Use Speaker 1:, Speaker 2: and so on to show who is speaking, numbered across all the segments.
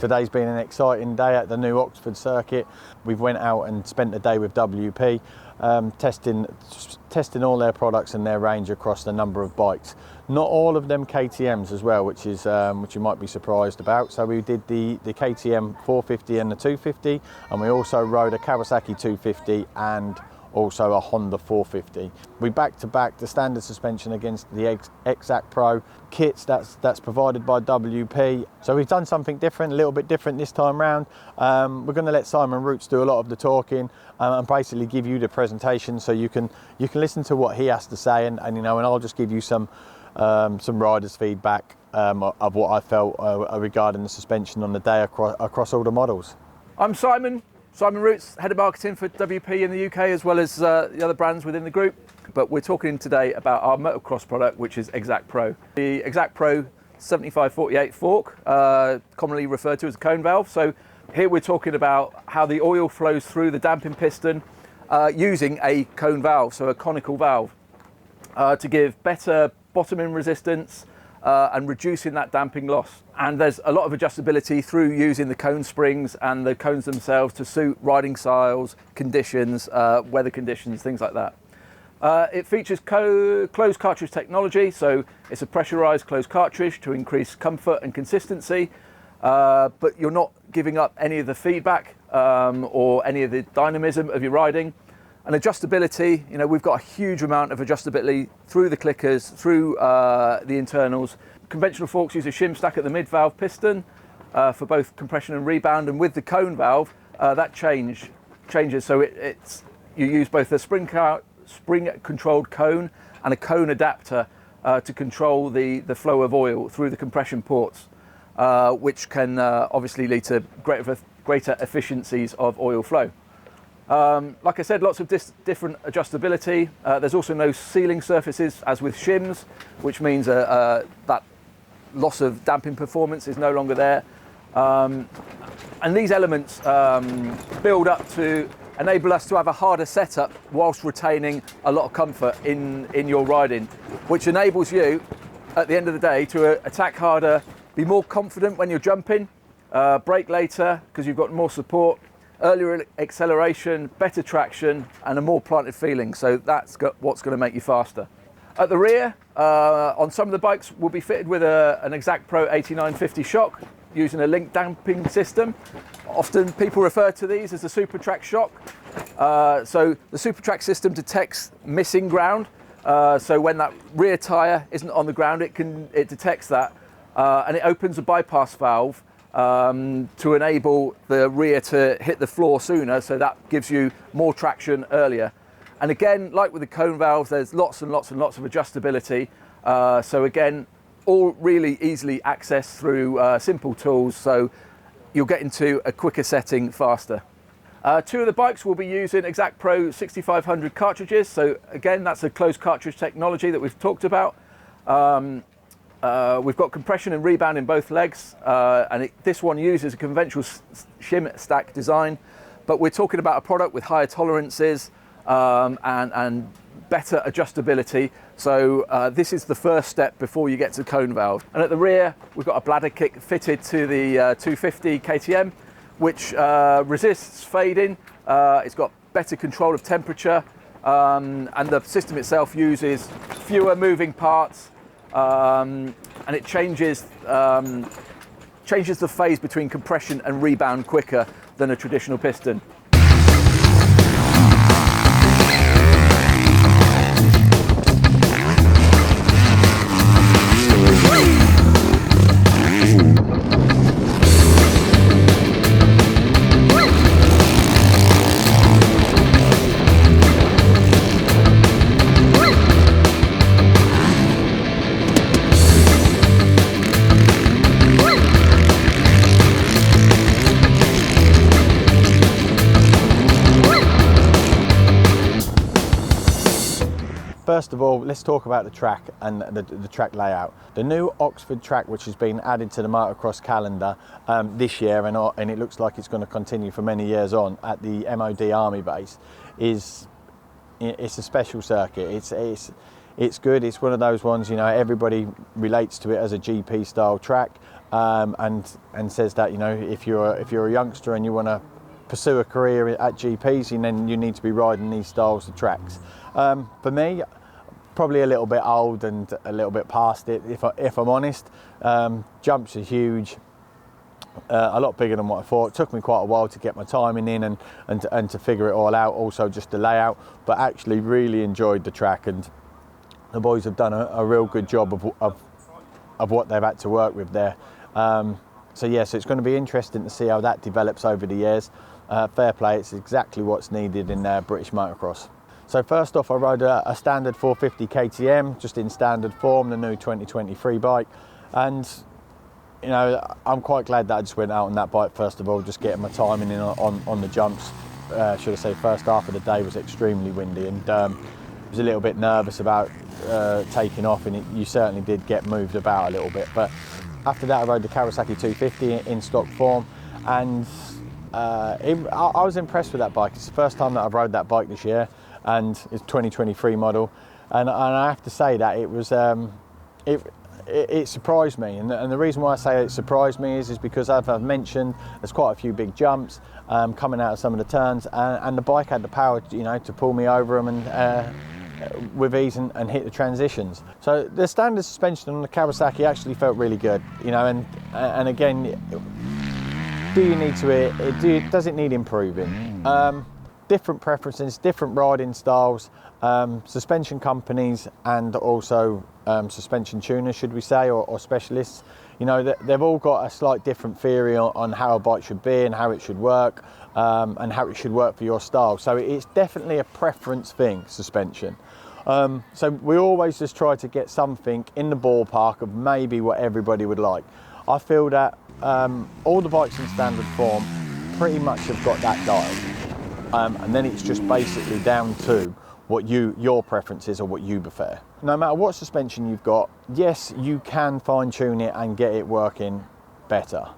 Speaker 1: Today's been an exciting day at the new Oxford circuit. We've went out and spent the day with WP, testing all their products and their range across a number of bikes. Not all of them KTMs as well, which you might be surprised about. So we did the KTM 450 and the 250, and we also rode a Kawasaki 250 and also a Honda 450. We back to back the standard suspension against the XACT Pro kits that's provided by WP. So we've done something different, a little bit different this time round. We're going to let Simon Roots do a lot of the talking and basically give you the presentation, so you can listen to what he has to say, and I'll just give you some riders' feedback of what I felt regarding the suspension on the day across all the models.
Speaker 2: I'm Simon Roots, Head of Marketing for WP in the UK, as well as the other brands within the group. But we're talking today about our motocross product, which is XACT Pro. The XACT Pro 7548 fork, commonly referred to as a cone valve. So here we're talking about how the oil flows through the damping piston using a cone valve, so a conical valve, to give better bottoming resistance and reducing that damping loss. And there's a lot of adjustability through using the cone springs and the cones themselves to suit riding styles, conditions, weather conditions, things like that. It features closed cartridge technology, so it's a pressurized closed cartridge to increase comfort and consistency, but you're not giving up any of the feedback or any of the dynamism of your riding. And adjustability, we've got a huge amount of adjustability through the clickers, through the internals. Conventional forks use a shim stack at the mid-valve piston for both compression and rebound, and with the cone valve, that changes. So you use both a spring-controlled cone and a cone adapter to control the flow of oil through the compression ports, which can obviously lead to greater efficiencies of oil flow. Like I said, lots of different adjustability. There's also no sealing surfaces as with shims, which means that loss of damping performance is no longer there. And these elements build up to enable us to have a harder setup whilst retaining a lot of comfort in your riding, which enables you, at the end of the day, to attack harder, be more confident when you're jumping, brake later because you've got more support, earlier acceleration, better traction, and a more planted feeling. So that's what's going to make you faster. At the rear, on some of the bikes, we'll be fitted with an XACT Pro 8950 shock using a link damping system. Often people refer to these as the Supertrax shock. So the Supertrax system detects missing ground. So when that rear tyre isn't on the ground, it detects that, and it opens a bypass valve to enable the rear to hit the floor sooner, so that gives you more traction earlier. And again, like with the cone valves, there's lots and lots and lots of adjustability. So again, all really easily accessed through simple tools, so you'll get into a quicker setting faster. Two of the bikes will be using XACT Pro 6500 cartridges. So again, that's a closed cartridge technology that we've talked about. We've got compression and rebound in both legs, and this one uses a conventional shim stack design, but we're talking about a product with higher tolerances and better adjustability. So this is the first step before you get to the cone valve. And at the rear, we've got a bladder kick fitted to the 250 KTM, which resists fading. It's got better control of temperature, and the system itself uses fewer moving parts, and it changes the phase between compression and rebound quicker than a traditional piston.
Speaker 1: First of all, let's talk about the track and the track layout. The new Oxford track, which has been added to the motocross calendar this year, and it looks like it's going to continue for many years on at the MOD Army base, it's a special circuit. It's good. It's one of those ones, everybody relates to it as a GP style track. and says that, you know, if you're a youngster and you want to pursue a career at GPs, and then you need to be riding these styles of tracks. For me, probably a little bit old and a little bit past it, if I'm honest. Jumps are huge, a lot bigger than what I thought. It took me quite a while to get my timing in and to figure it all out, also just the layout, but actually really enjoyed the track, and the boys have done a real good job of what they've had to work with there. So yes, it's going to be interesting to see how that develops over the years. Fair play, it's exactly what's needed in British motocross. So first off, I rode a standard 450 KTM, just in standard form, the new 2023 bike. And you know, I'm quite glad that I just went out on that bike first of all, just getting my timing in on the jumps. Should I say, first half of the day was extremely windy, and was a little bit nervous about taking off, and you certainly did get moved about a little bit. But after that, I rode the Kawasaki 250 in stock form, and I was impressed with that bike. It's the first time that I've rode that bike this year, and it's 2023 model, and I have to say that it was it surprised me, and the reason why I say it surprised me is because, as I've mentioned, there's quite a few big jumps coming out of some of the turns, and the bike had the power, you know, to pull me over them and with ease and hit the transitions. So the standard suspension on the Kawasaki actually felt really good, you know, and again, does it need improving? Different preferences, different riding styles, suspension companies, and also suspension tuners, should we say, or specialists. You know, they've all got a slight different theory on how a bike should be and how it should work, and how it should work for your style. So it's definitely a preference thing, suspension. So we always just try to get something in the ballpark of maybe what everybody would like. I feel that all the bikes in standard form pretty much have got that dialed, and then it's just basically down to what your preference is or what you prefer. No matter what suspension you've got, yes, you can fine tune it and get it working better.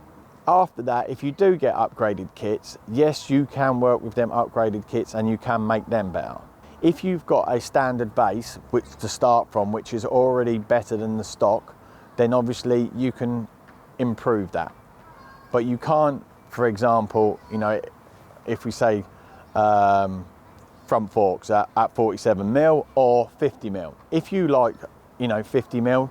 Speaker 1: After that, if you do get upgraded kits, yes, you can work with them upgraded kits and you can make them better. If you've got a standard base which to start from, which is already better than the stock, then obviously you can improve that. But you can't, for example, you know, if we say front forks at 47 mil or 50 mil. If you like, you know, 50 mil,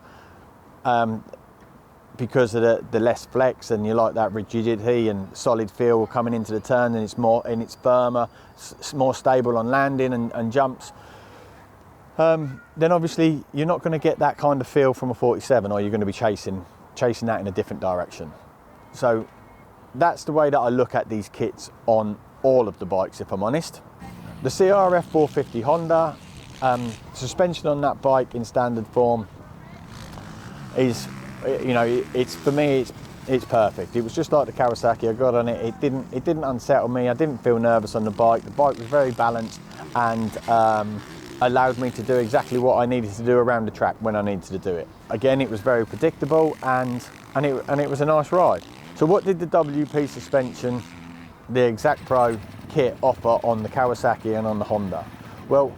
Speaker 1: because of the less flex, and you like that rigidity and solid feel coming into the turn, and it's firmer, it's more stable on landing and jumps, then obviously you're not going to get that kind of feel from a 47, or you're going to be chasing that in a different direction. So that's the way that I look at these kits on all of the bikes, if I'm honest. The CRF 450 Honda, suspension on that bike in standard form is, you know, it's, for me, it's perfect. It was just like the Kawasaki. I got on it, it didn't unsettle me. I didn't feel nervous on the bike. The bike was very balanced and allowed me to do exactly what I needed to do around the track when I needed to do it. Again, it was very predictable, and it was a nice ride. So what did the WP suspension, the XACT Pro kit, offer on the Kawasaki and on the Honda? Well,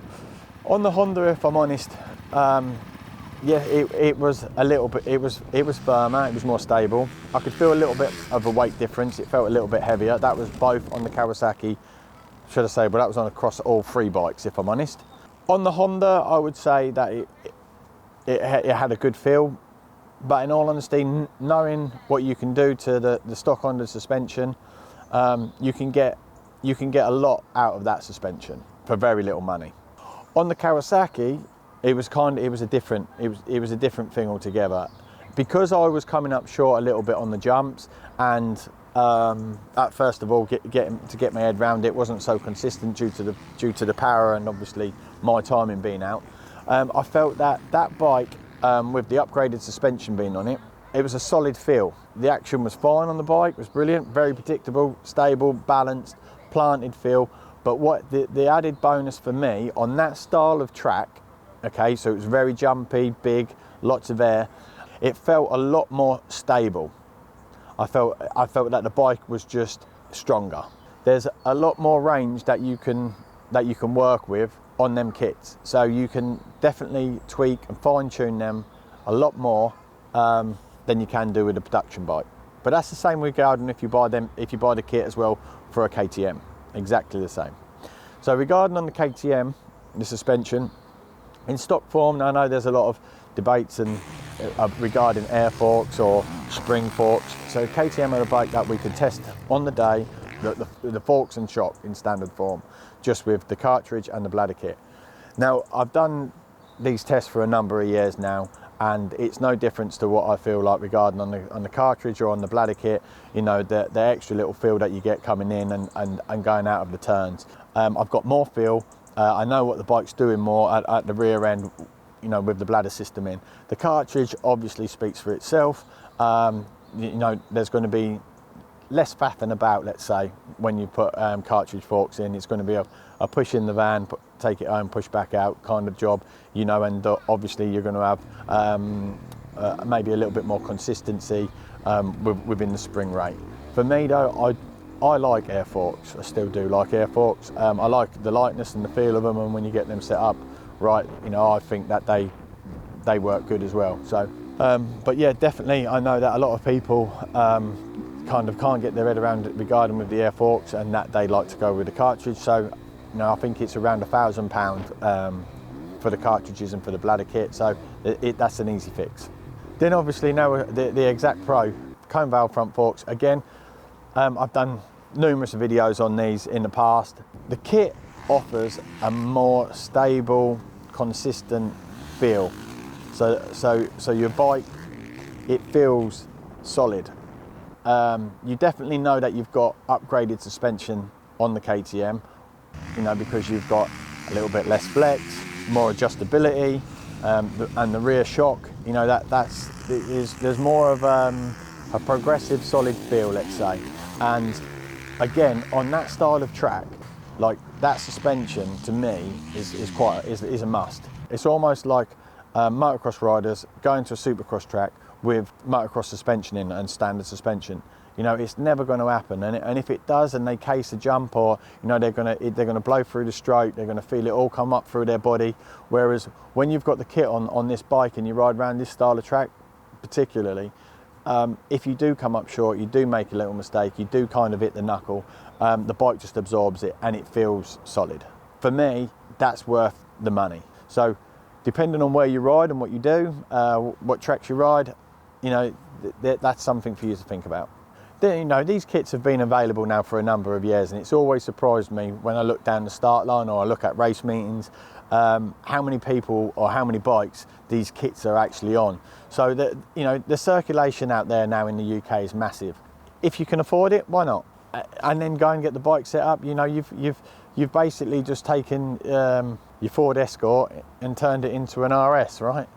Speaker 1: on the Honda, if I'm honest, yeah, it was a little bit, it was firmer, it was more stable. I could feel a little bit of a weight difference. It felt a little bit heavier. That was both on the Kawasaki, should I say, but that was on across all three bikes, if I'm honest. On the Honda, I would say that it had a good feel, but in all honesty, knowing what you can do to the stock Honda suspension, you can get a lot out of that suspension for very little money. On the Kawasaki, it was a different thing altogether. Because I was coming up short a little bit on the jumps, and at first of all to get my head around it wasn't so consistent due to the power and obviously my timing being out. I felt that bike, with the upgraded suspension being on it, it was a solid feel. The action was fine on the bike, it was brilliant, very predictable, stable, balanced, planted feel. But what the added bonus for me on that style of track, okay, so it was very jumpy, big, lots of air, it felt a lot more stable. I felt that the bike was just stronger. There's a lot more range that you can work with on them kits, so you can definitely tweak and fine tune them a lot more than you can do with a production bike. But that's the same regarding if you buy the kit as well for a KTM, exactly the same. So regarding on the KTM, the suspension, in stock form, I know there's a lot of debates regarding air forks or spring forks. So KTM are a bike that we could test on the day, the forks and shock in standard form, just with the cartridge and the bladder kit. Now, I've done these tests for a number of years now, and it's no difference to what I feel like regarding on the cartridge or on the bladder kit, you know, the extra little feel that you get coming in and going out of the turns. I've got more feel. I know what the bike's doing more at the rear end, you know, with the bladder system in. The cartridge obviously speaks for itself. You know, there's going to be less faffing about, let's say, when you put cartridge forks in. It's going to be a push in the van, take it home, push back out kind of job, you know, and obviously you're going to have maybe a little bit more consistency within the spring rate. For me though, I like air forks. I still do like air forks. I like the lightness and the feel of them, and when you get them set up right, you know, I think that they work good as well. So, but yeah, definitely, I know that a lot of people kind of can't get their head around it regarding with the air forks, and that they like to go with the cartridge. So, you know, I think it's around £1,000 for the cartridges and for the bladder kit. So that's an easy fix. Then obviously now the XACT Pro cone valve front forks. Again, I've done numerous videos on these in the past. The kit offers a more stable, consistent feel. So your bike, it feels solid. You definitely know that you've got upgraded suspension on the KTM, you know, because you've got a little bit less flex, more adjustability, and the rear shock, you know, there's more of a progressive solid feel, let's say. And again, on that style of track, like that suspension to me is a must. It's almost like motocross riders going to a supercross track with motocross suspension in and standard suspension. You know, it's never going to happen, and if it does and they case a jump, or you know, they're going to blow through the stroke, they're going to feel it all come up through their body. Whereas when you've got the kit on this bike and you ride around this style of track particularly, if you do come up short, you do make a little mistake, you do kind of hit the knuckle, the bike just absorbs it and it feels solid. For me, that's worth the money. So depending on where you ride and what you do, what tracks you ride, you know, that's something for you to think about. You know, these kits have been available now for a number of years, and it's always surprised me when I look down the start line or I look at race meetings, how many people or how many bikes these kits are actually on. So that, you know, the circulation out there now in the UK is massive. If you can afford it, why not? And then go and get the bike set up. You know, you've basically just taken your Ford Escort and turned it into an RS, right?